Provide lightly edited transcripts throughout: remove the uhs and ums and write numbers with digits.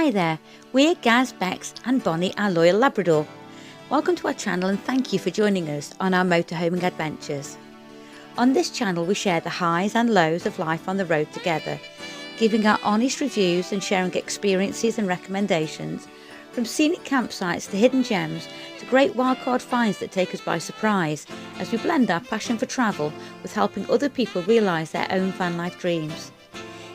Hi there, we're Gaz, Bex and Bonnie, our loyal Labrador. Welcome to our channel and thank you for joining us on our motorhoming adventures. On this channel we share the highs and lows of life on the road together, giving our honest reviews and sharing experiences and recommendations, from scenic campsites to hidden gems to great wildcard finds that take us by surprise, as we blend our passion for travel with helping other people realise their own van life dreams.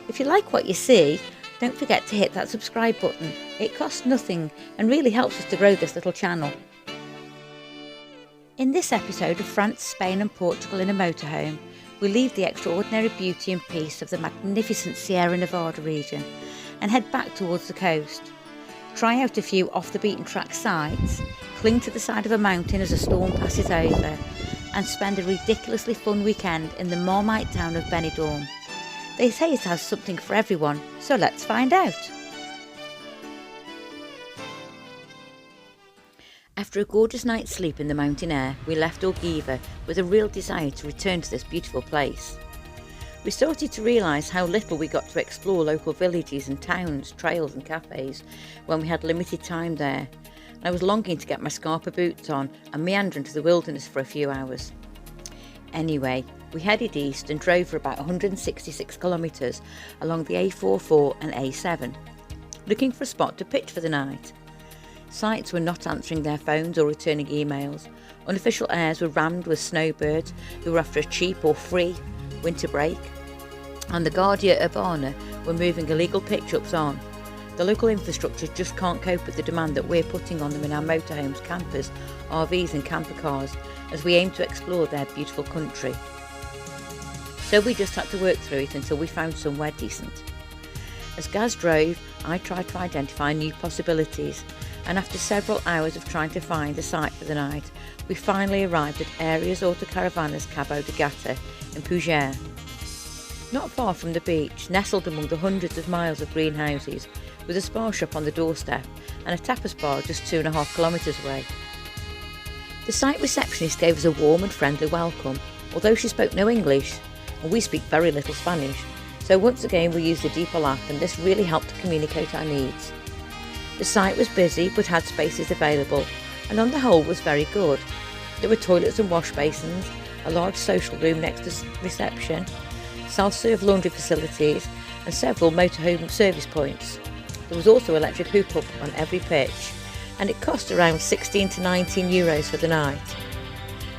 If you like what you see, don't forget to hit that subscribe button. It costs nothing and really helps us to grow this little channel. In this episode of France, Spain and Portugal in a motorhome, we leave the extraordinary beauty and peace of the magnificent Sierra Nevada region and head back towards the coast. Try out a few off the beaten track sites, cling to the side of a mountain as a storm passes over, and spend a ridiculously fun weekend in the Marmite town of Benidorm. They say it has something for everyone, so let's find out. After a gorgeous night's sleep in the mountain air, we left Orgiva with a real desire to return to this beautiful place. We started to realise how little we got to explore local villages and towns, trails and cafes when we had limited time there. I was longing to get my Scarpa boots on and meander into the wilderness for a few hours. Anyway, we headed east and drove for about 166 kilometres along the A44 and A7, looking for a spot to pitch for the night. Sites were not answering their phones or returning emails. Unofficial airs were rammed with snowbirds who were after a cheap or free winter break. And the Guardia Urbana were moving illegal pitch-ups on. The local infrastructure just can't cope with the demand that we're putting on them in our motorhomes, campers, RVs and camper cars as we aim to explore their beautiful country. So we just had to work through it until we found somewhere decent. As Gaz drove, I tried to identify new possibilities, and after several hours of trying to find a site for the night, we finally arrived at Areas Autocaravanas Cabo de Gata in Portugal. Not far from the beach, nestled among the hundreds of miles of greenhouses, with a spa shop on the doorstep and a tapas bar just 2.5 kilometres away. The site receptionist gave us a warm and friendly welcome, although she spoke no English, and we speak very little Spanish, so once again we used the Depot app and this really helped to communicate our needs. The site was busy but had spaces available, and on the whole was very good. There were toilets and wash basins, a large social room next to reception, self-serve laundry facilities and several motorhome service points. There was also electric hookup on every pitch, and it cost around 16 to 19 euros for the night.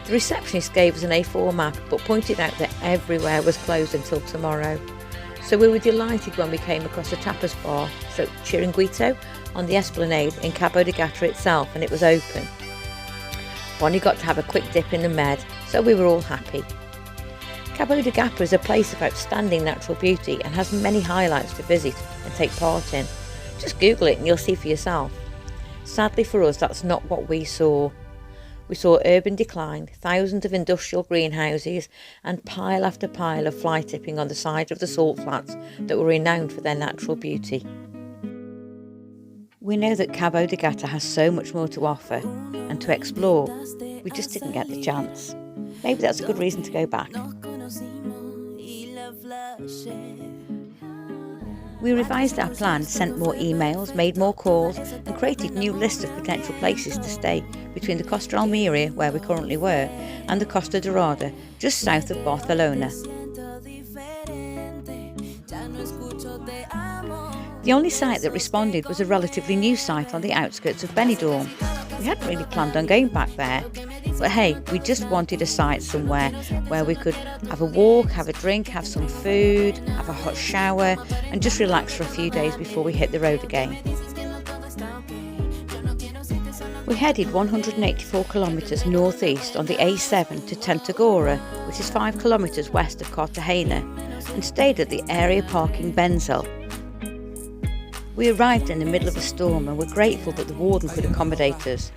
The receptionist gave us an A4 map but pointed out that everywhere was closed until tomorrow. So we were delighted when we came across a tapas bar, Chiringuito, on the esplanade in Cabo de Gata itself, and it was open. Bonnie got to have a quick dip in the med, so we were all happy. Cabo de Gata is a place of outstanding natural beauty and has many highlights to visit and take part in. Just Google it and you'll see for yourself. Sadly for us, that's not what we saw. We saw urban decline, thousands of industrial greenhouses and pile after pile of fly tipping on the side of the salt flats that were renowned for their natural beauty. We know that Cabo de Gata has so much more to offer and to explore. We just didn't get the chance. Maybe that's a good reason to go back. We revised our plan, sent more emails, made more calls and created new lists of potential places to stay between the Costa Almeria, where we currently were, and the Costa Dorada, just south of Barcelona. The only site that responded was a relatively new site on the outskirts of Benidorm. We hadn't really planned on going back there, but hey, we just wanted a site somewhere where we could have a walk, have a drink, have some food, have a hot shower and just relax for a few days before we hit the road again. We headed 184 kilometres northeast on the A7 to Tentagora, which is 5 kilometres west of Cartagena, and stayed at the area park in Benzel. We arrived in the middle of a storm and were grateful that the warden could accommodate us.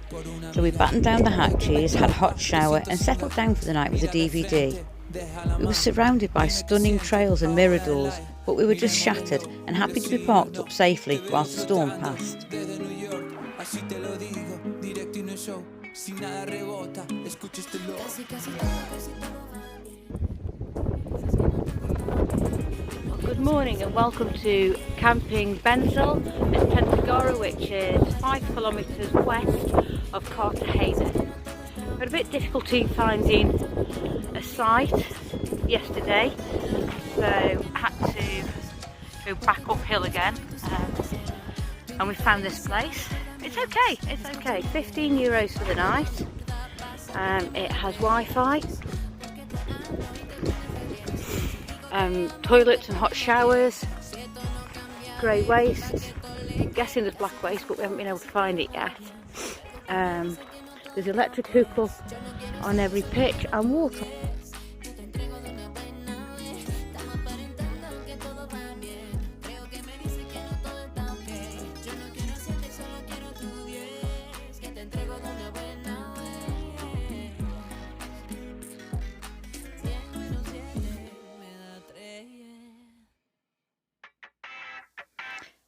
So we battened down the hatches, had a hot shower and settled down for the night with a DVD. We were surrounded by stunning trails and miradors, but we were just shattered and happy to be parked up safely whilst the storm passed. Good morning and welcome to Camping Benzel at Tentagora. Andorra, which is 5 kilometres west of Cartagena. But a bit difficulty finding a site yesterday, so had to go back uphill again, and we found this place. It's okay, 15 euros for the night. It has Wi-Fi, toilets and hot showers, grey waste. I'm guessing there's black waste, but we haven't been able to find it yet. There's electric hookup on every pitch and water.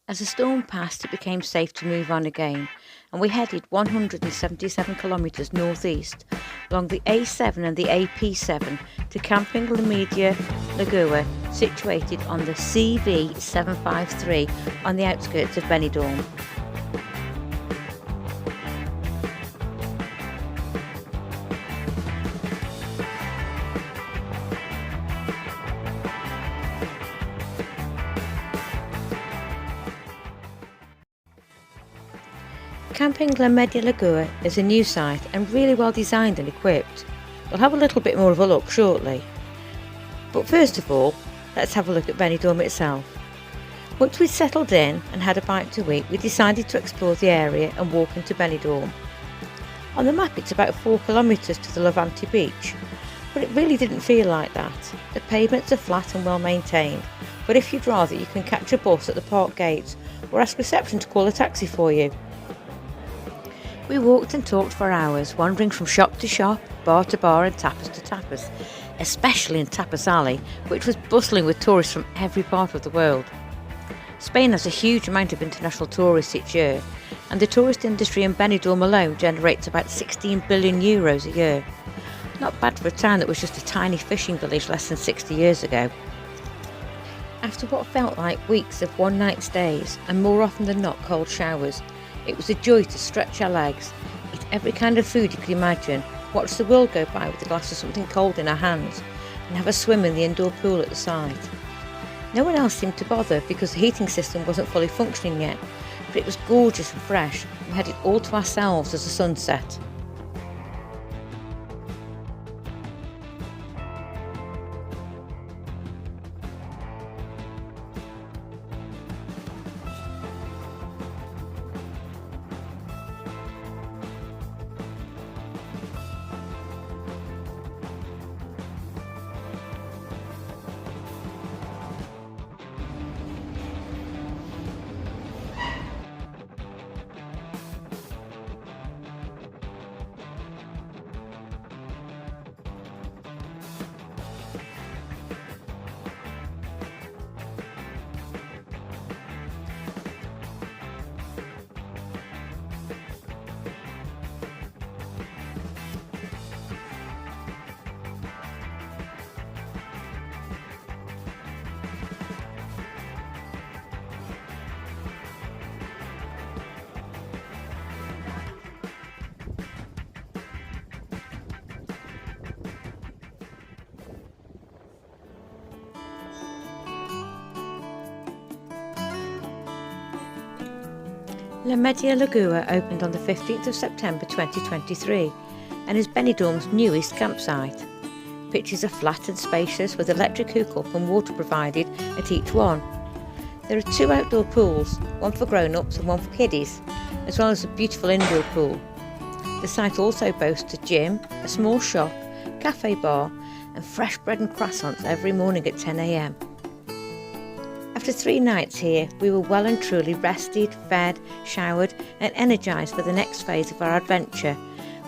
As the storm passed, it became safe to move on again, and we headed 177 kilometres northeast along the A7 and the AP7 to Camping La Media Lagoa, situated on the CV 753 on the outskirts of Benidorm. Camping La Media Lagoa is a new site and really well designed and equipped. We'll have a little bit more of a look shortly. But first of all, let's have a look at Benidorm itself. Once we'd settled in and had a bite to eat, we decided to explore the area and walk into Benidorm. On the map it's about 4 kilometres to the Levante beach, but it really didn't feel like that. The pavements are flat and well maintained, but if you'd rather you can catch a bus at the park gates or ask reception to call a taxi for you. We walked and talked for hours, wandering from shop to shop, bar to bar and tapas to tapas, especially in Tapas Alley, which was bustling with tourists from every part of the world. Spain has a huge amount of international tourists each year, and the tourist industry in Benidorm alone generates about 16 billion euros a year. Not bad for a town that was just a tiny fishing village less than 60 years ago. After what felt like weeks of one-night stays, and more often than not cold showers, it was a joy to stretch our legs, eat every kind of food you could imagine, watch the world go by with a glass of something cold in our hands, and have a swim in the indoor pool at the side. No one else seemed to bother because the heating system wasn't fully functioning yet, but it was gorgeous and fresh. We had it all to ourselves as the sun set. La Media Lagoa opened on the 15th of September 2023 and is Benidorm's newest campsite. Pitches are flat and spacious with electric hookup and water provided at each one. There are 2 outdoor pools, one for grown-ups and one for kiddies, as well as a beautiful indoor pool. The site also boasts a gym, a small shop, cafe bar and fresh bread and croissants every morning at 10 AM. After 3 nights here, we were well and truly rested, fed, showered and energised for the next phase of our adventure,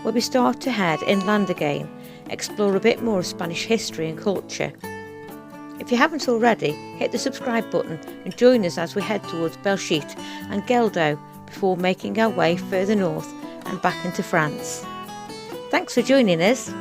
where we start to head inland again, explore a bit more of Spanish history and culture. If you haven't already, hit the subscribe button and join us as we head towards Belchite and Geldo before making our way further north and back into France. Thanks for joining us.